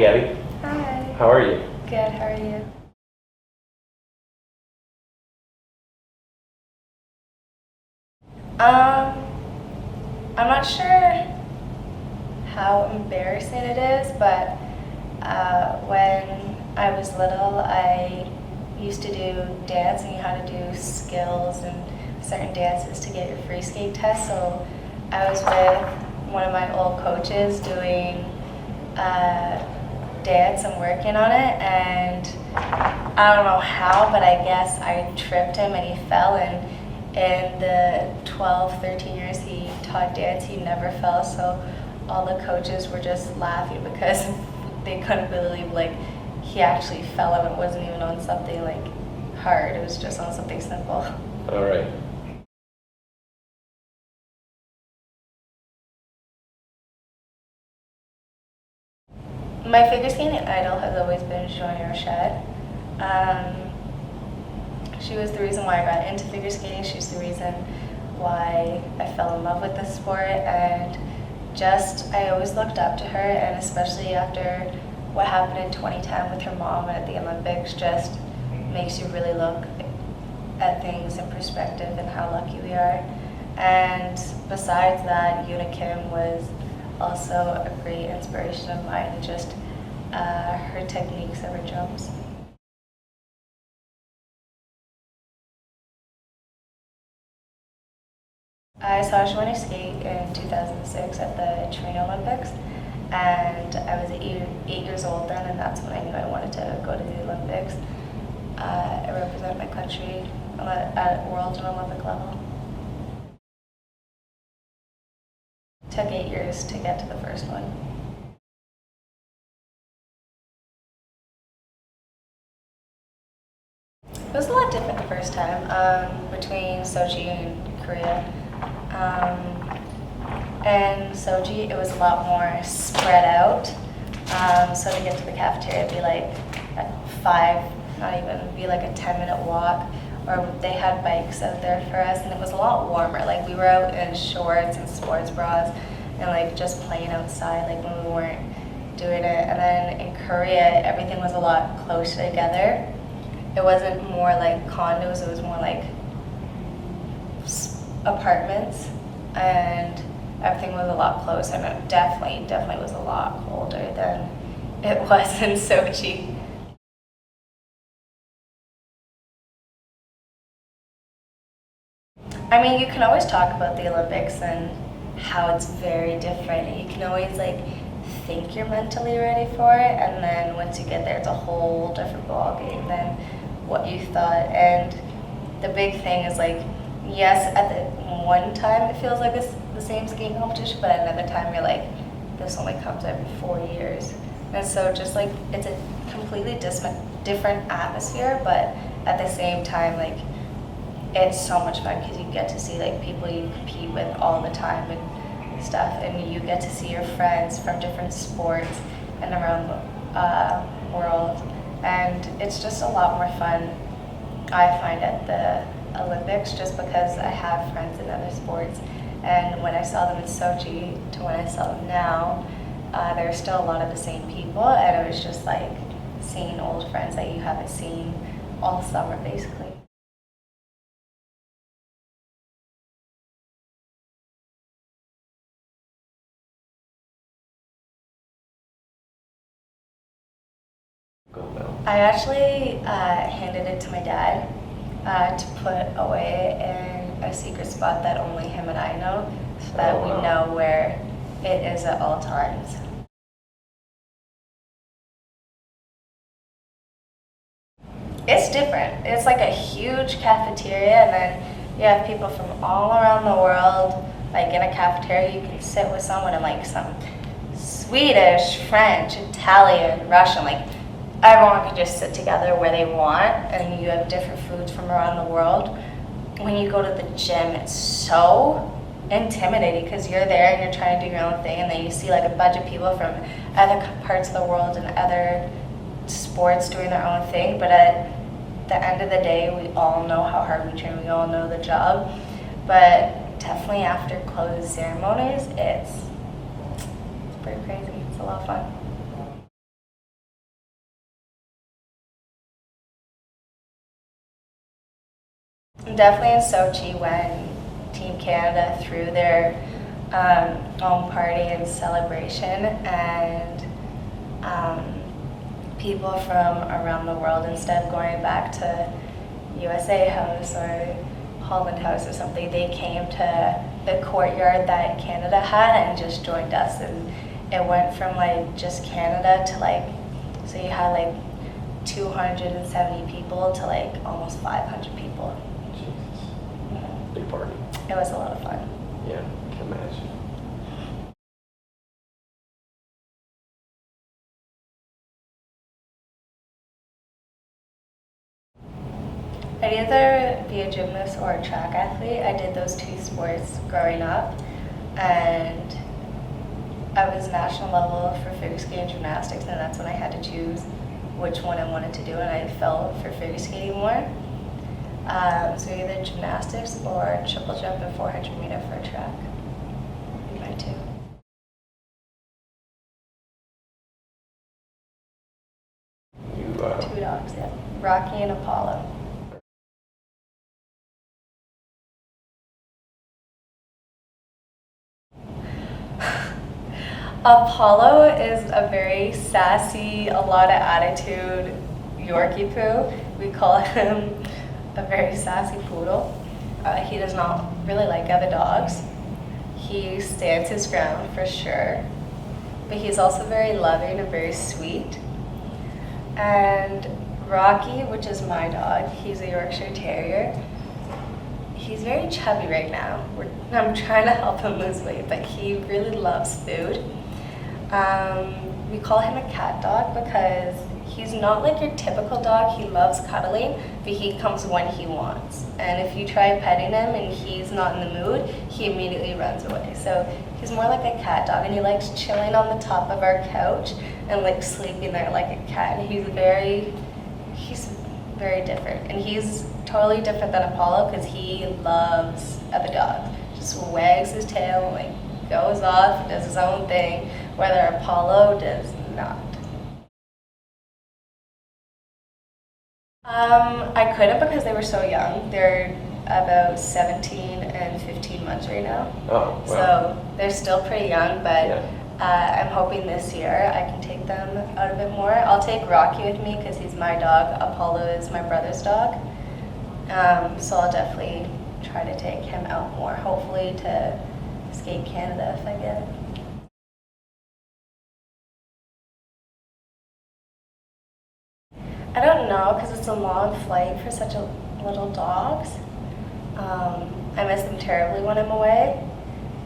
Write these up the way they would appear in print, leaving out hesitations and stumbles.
Gabby. Hi. How are you? Good, how are you? I'm not sure how embarrassing it is, but when I was little, I used to do dance, and you had to do skills and certain dances to get your free skate test. So I was with one of my old coaches doing dance and working on it, and I don't know how, but I guess I tripped him and he fell, and in the 12, 13 years he taught dance, he never fell. So all the coaches were just laughing because they couldn't believe like he actually fell, and it wasn't even on something like hard, it was just on something simple. All right. My figure skating idol has always been Joanie Rochette. She was the reason why I got into figure skating. She's the reason why I fell in love with the sport, and just I always looked up to her, and especially after what happened in 2010 with her mom at the Olympics, just makes you really look at things in perspective and how lucky we are. And besides that, Yuna Kim was also a great inspiration of mine, and just her techniques of her jumps. I saw Joanie skate in 2006 at the Torino Olympics, and I was 8 years old then, and that's when I knew I wanted to go to the Olympics. I represent my country at world and Olympic level. It took 8 years to get to the first one. It was a lot different the first time, between Sochi and Korea. And Sochi, it was a lot more spread out. So to get to the cafeteria, it'd be like at 5, not even, be like a 10-minute walk. Or they had bikes out there for us, and it was a lot warmer. Like we were out in shorts and sports bras, and like just playing outside, like when we weren't doing it. And then in Korea, everything was a lot closer together. It wasn't more like condos, it was more like apartments, and everything was a lot closer, and it definitely was a lot colder than it was in Sochi. I mean, you can always talk about the Olympics and how it's very different, and you can always like think you're mentally ready for it, and then once you get there, it's a whole different ballgame than what you thought. And the big thing is like, yes, at the one time it feels like it's the same skiing competition, but another time you're like, this only comes every 4 years. And so just like, it's a completely different atmosphere, but at the same time, like, it's so much fun because you get to see like people you compete with all the time and stuff, and you get to see your friends from different sports and around the world, and it's just a lot more fun, I find, at the Olympics, just because I have friends in other sports. And when I saw them in Sochi to when I saw them now, there are still a lot of the same people, and it was just like seeing old friends that you haven't seen all summer basically. Go now. I actually handed it to my dad to put away in a secret spot that only him and I know, so that we know where it is at all times. It's different. It's like a huge cafeteria, and then you have people from all around the world. Like in a cafeteria, you can sit with someone in like some Swedish, French, Italian, Russian, like everyone can just sit together where they want, and you have different foods from around the world. When you go to the gym, it's so intimidating because you're there and you're trying to do your own thing, and then you see like a bunch of people from other parts of the world and other sports doing their own thing. But at the end of the day, we all know how hard we train, we all know the job. But definitely after closing ceremonies, it's pretty crazy. It's a lot of fun. Definitely in Sochi when Team Canada threw their own party and celebration, and people from around the world, instead of going back to USA House or Holland House or something, they came to the courtyard that Canada had and just joined us, and it went from like just Canada to like, so you had like 270 people to like almost 500 people. Jesus. Big party. It was a lot of fun. Yeah, I can imagine. I'd either be a gymnast or a track athlete. I did those two sports growing up, and I was national level for figure skating and gymnastics, and that's when I had to choose which one I wanted to do, and I fell for figure skating more. So either gymnastics or triple jump and 400 meter for track. Would be my two. You, Two dogs, yeah. Rocky and Apollo. Apollo is a very sassy, a lot of attitude Yorkie poo. We call him a very sassy poodle. He does not really like other dogs. He stands his ground for sure, but he's also very loving and very sweet. And Rocky, which is my dog, he's a Yorkshire Terrier. He's very chubby right now. I'm trying to help him lose weight, but he really loves food. We call him a cat dog because he's not like your typical dog. He loves cuddling, but he comes when he wants. And if you try petting him and he's not in the mood, he immediately runs away. So he's more like a cat dog, and he likes chilling on the top of our couch and like sleeping there like a cat. And he's very different. And he's totally different than Apollo because he loves other dogs. Just wags his tail, like goes off, does his own thing, whether Apollo does not. I couldn't because they were so young. They're about 17 and 15 months right now. oh, wow. So they're still pretty young, but Yeah. I'm hoping this year I can take them out a bit more. I'll take Rocky with me because he's my dog. Apollo is my brother's dog. So I'll definitely try to take him out more, hopefully to skate Canada if I get it. I don't know because it's a long flight for such a little dogs. I miss them terribly when I'm away,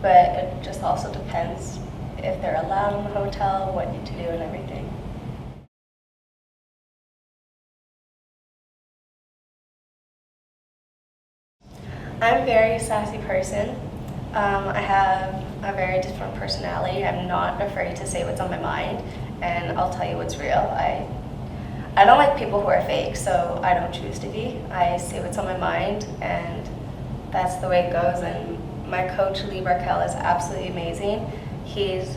but it just also depends if they're allowed in the hotel, what to do and everything. I'm a very sassy person. I have a very different personality. I'm not afraid to say what's on my mind, and I'll tell you what's real. I don't like people who are fake, so I don't choose to be. I say what's on my mind, and that's the way it goes. And my coach, Lee Barkell, is absolutely amazing. He's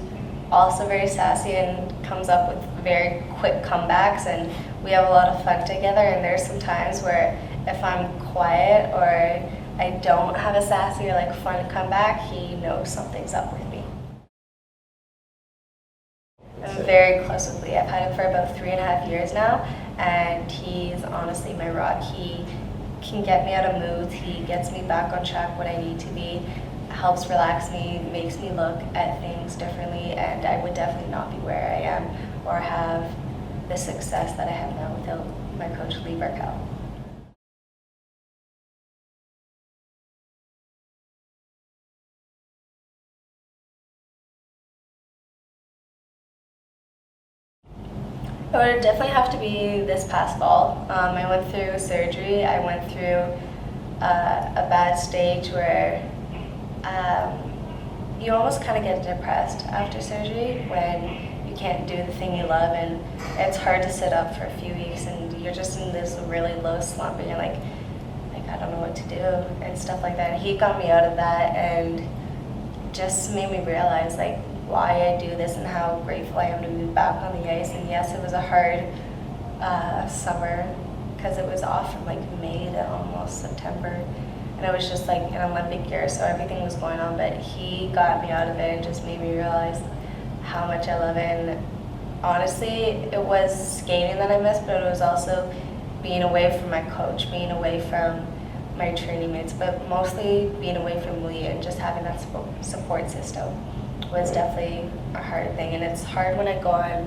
also very sassy and comes up with very quick comebacks, and we have a lot of fun together. And there's some times where if I'm quiet or I don't have a sassy or like fun comeback, he knows something's up with me. I'm very close with Lee. I've had him for about 3.5 years now, and he's honestly my rock. He can get me out of moods. He gets me back on track when I need to be, helps relax me, makes me look at things differently, and I would definitely not be where I am or have the success that I have now without my coach, Lee Barkell. It would definitely have to be this past fall. I went through surgery. I went through a bad stage where you almost kind of get depressed after surgery when you can't do the thing you love, and it's hard to sit up for a few weeks and you're just in this really low slump and you're like I don't know what to do and stuff like that. And he got me out of that and just made me realize like why I do this and how grateful I am to be back on the ice. And yes, it was a hard summer because it was off from like May to almost September. And it was just like an Olympic year, so everything was going on, but he got me out of it and just made me realize how much I love it. And honestly, it was skating that I missed, but it was also being away from my coach, being away from my training mates, but mostly being away from Lee and just having that support system was definitely a hard thing. And it's hard when I go on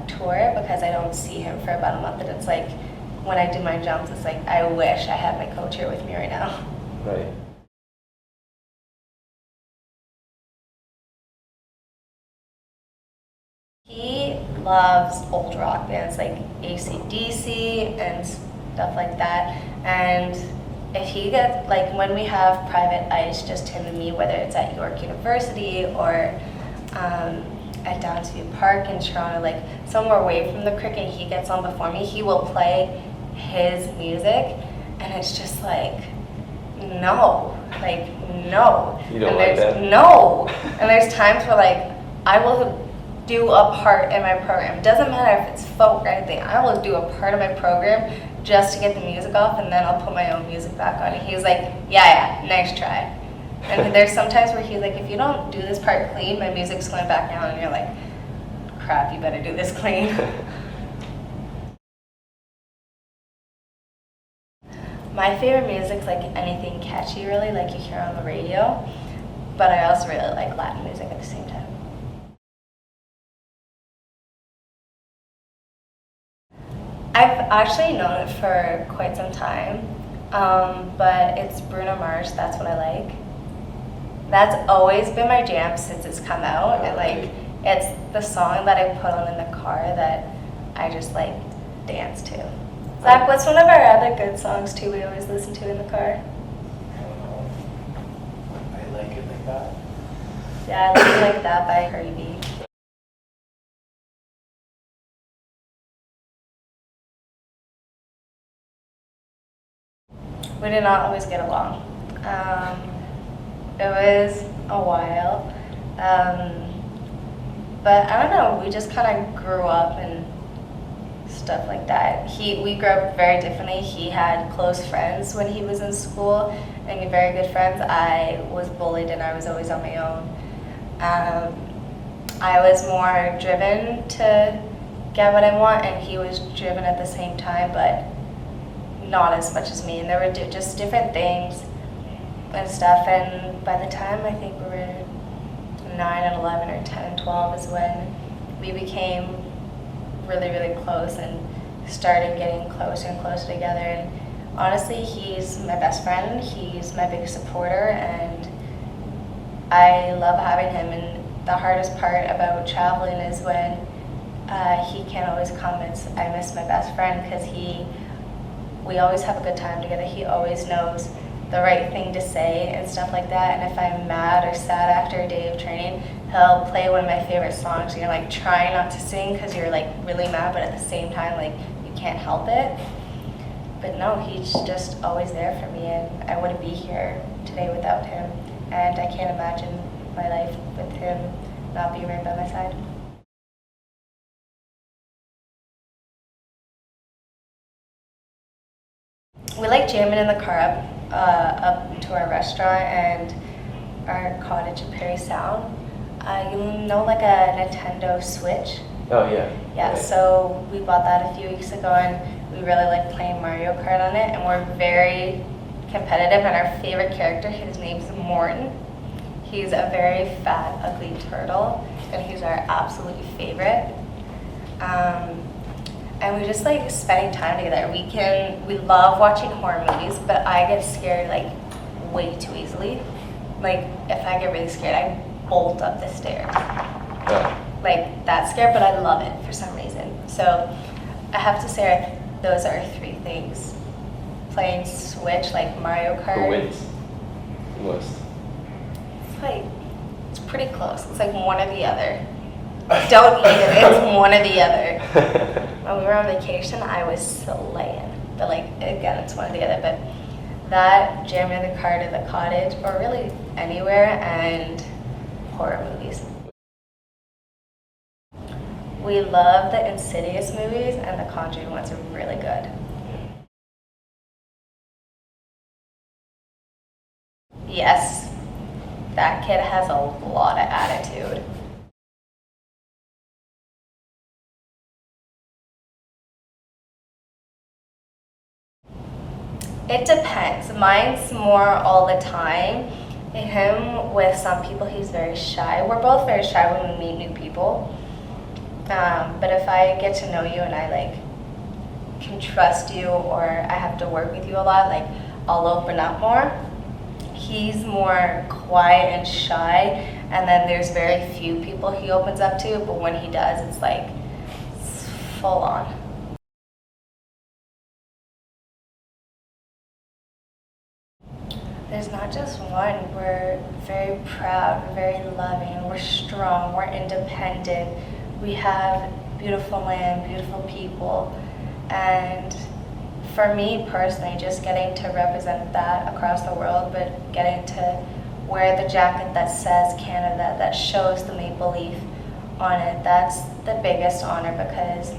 tour because I don't see him for about a month, and it's like, when I do my jumps, it's like, I wish I had my coach here with me right now. Right. He loves old rock bands like AC/DC and stuff like that. And if he gets, like when we have private ice, just him and me, whether it's at York University or at Downsview Park in Toronto, like somewhere away from the cricket, he gets on before me, he will play his music, and it's just like, no, like, no. You don't and like there's that? No. And there's times where like, I will do a part in my program. It doesn't matter if it's folk or anything. I will do a part of my program just to get the music off, and then I'll put my own music back on. And he's like, yeah, nice try. And there's sometimes where he's like, if you don't do this part clean, my music's going back down, and you're like, crap, you better do this clean. My favorite music's like anything catchy, really, like you hear on the radio, but I also really like Latin music at the same time. I've actually known it for quite some time, but it's Bruno Mars, that's what I like. That's always been my jam since it's come out, and like, it's the song that I put on in the car that I just like dance to. Zach, what's one of our other good songs too we always listen to in the car? I Like It Like That. Yeah, I Like It Like That by Cardi B. We did not always get along. It was a while, but I don't know, we just kind of grew up and stuff like that. We grew up very differently. He had close friends when he was in school, and very good friends. I was bullied and I was always on my own. I was more driven to get what I want, and he was driven at the same time, but not as much as me. And there were just different things and stuff, and by the time I think we were 9 and 11 or 10 and 12 is when we became really, really close and started getting closer and closer together. And honestly, he's my best friend, he's my biggest supporter, and I love having him. And the hardest part about traveling is when he can't always come. I miss my best friend because we always have a good time together. He always knows the right thing to say and stuff like that. And if I'm mad or sad after a day of training, he'll play one of my favorite songs, and you're like trying not to sing because you're like really mad, but at the same time, like you can't help it. But no, he's just always there for me, and I wouldn't be here today without him. And I can't imagine my life with him not being right by my side. We like jamming in the car up to our restaurant and our cottage in Perry Sound. You know, like a Nintendo Switch? Oh, yeah. Yeah, Right. so we bought that a few weeks ago, and we really like playing Mario Kart on it, and we're very competitive, and our favorite character, his name's Morton. He's a very fat, ugly turtle, and he's our absolute favorite. And we just like spending time together. We love watching horror movies, but I get scared like way too easily. Like if I get really scared, I bolt up the stairs. Oh. Like that scared, but I love it for some reason. So I have to say those are 3 things. Playing Switch, like Mario Kart. Who wins? Most. It's pretty close. It's like one or the other. Don't eat it, it's one or the other. When we were on vacation, I was slaying. But like, again, it's one or the other. But that, jamming in the car to the cottage, or really anywhere, and horror movies. We love the Insidious movies, and the Conjuring ones are really good. yes, that kid has a lot of attitude. It depends. Mine's more all the time. Him, with some people, he's very shy. We're both very shy when we meet new people. But if I get to know you and I like can trust you, or I have to work with you a lot, like I'll open up more. He's more quiet and shy, and then there's very few people he opens up to, but when he does, it's like it's full on. There's not just one. We're very proud, we're very loving, we're strong, we're independent. We have beautiful land, beautiful people. And for me personally, just getting to represent that across the world, but getting to wear the jacket that says Canada, that shows the maple leaf on it, that's the biggest honor, because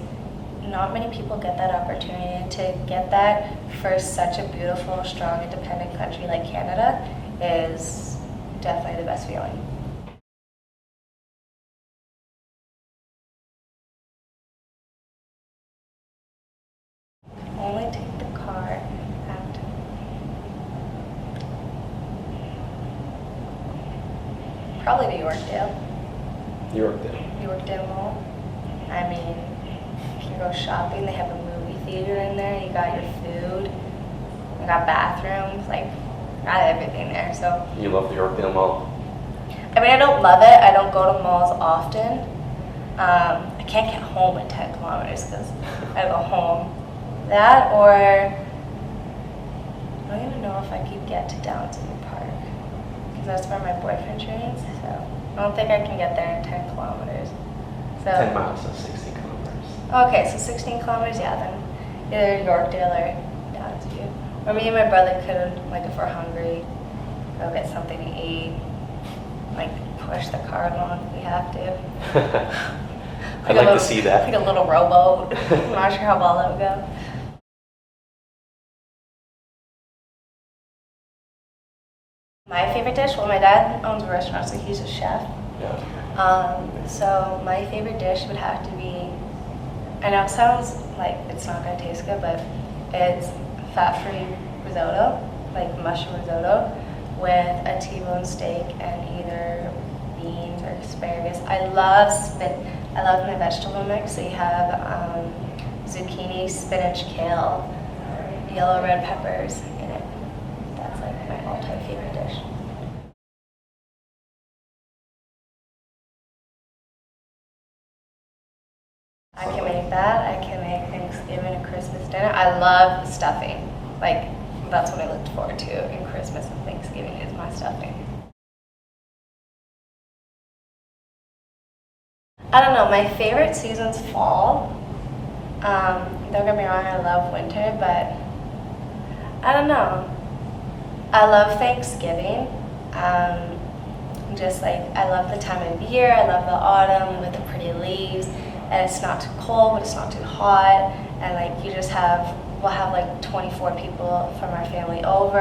not many people get that opportunity. To get that for such a beautiful, strong, independent country like Canada is definitely the best feeling. Only take the car after. Probably to Yorkdale. Yorkdale Mall. I mean, you go shopping, they have a movie theater in there, you got your food, you got bathrooms, like, got everything there, so. You love the Yorkdale Mall? I mean, I don't love it, I don't go to malls often. I can't get home in 10 kilometers because I go home. That, or, I don't even know if I could get to Downton Park, because that's where my boyfriend trains, so I don't think I can get there in 10 kilometers. So, 10 miles, so 16 kilometers. Okay, so 16 kilometers, yeah, then either Yorkdale or Downsview. Or me and my brother could, like, if we're hungry, go get something to eat, like, push the car along if we have to. I'd like to see that. Like a little rowboat. I'm not sure how well that would go. My favorite dish? Well, my dad owns a restaurant, so he's a chef. Yeah. So my favorite dish would have to be, I know it sounds like it's not going to taste good, but it's fat-free risotto, like mushroom risotto, with a T-bone steak and either beans or asparagus. I love my vegetable mix. So you have zucchini, spinach, kale, yellow red peppers in it. That's like my all-time favorite dish. I can make that. I can make Thanksgiving and Christmas dinner. I love stuffing. Like, that's what I looked forward to in Christmas and Thanksgiving is my stuffing. I don't know, my favorite season's fall. Don't get me wrong, I love winter, but I don't know. I love Thanksgiving. Just like, I love the time of year. I love the autumn with the pretty leaves. And it's not too cold, but it's not too hot. And like, we'll have like 24 people from our family over.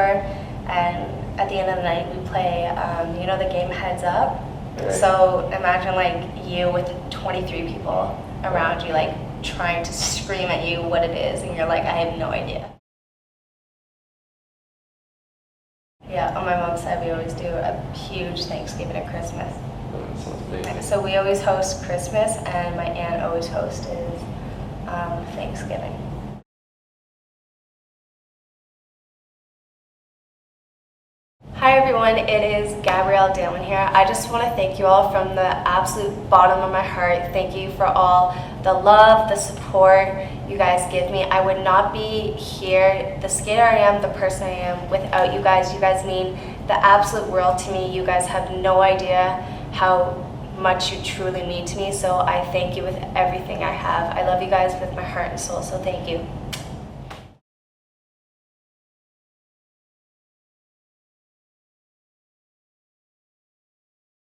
And at the end of the night, we play, you know, the game Heads Up. Right. So imagine like you with 23 people around you, like trying to scream at you what it is. And you're like, I have no idea. Yeah, on my mom's side, we always do a huge Thanksgiving and Christmas. That sounds amazing. So we always host Christmas, and my aunt always hosts Thanksgiving. Hi everyone, it is Gabrielle Daleman here. I just want to thank you all from the absolute bottom of my heart. Thank you for all the love, the support you guys give me. I would not be here, the skater I am, the person I am, without you guys. You guys mean the absolute world to me. You guys have no idea how much you truly mean to me, so I thank you with everything I have. I love you guys with my heart and soul, so thank you.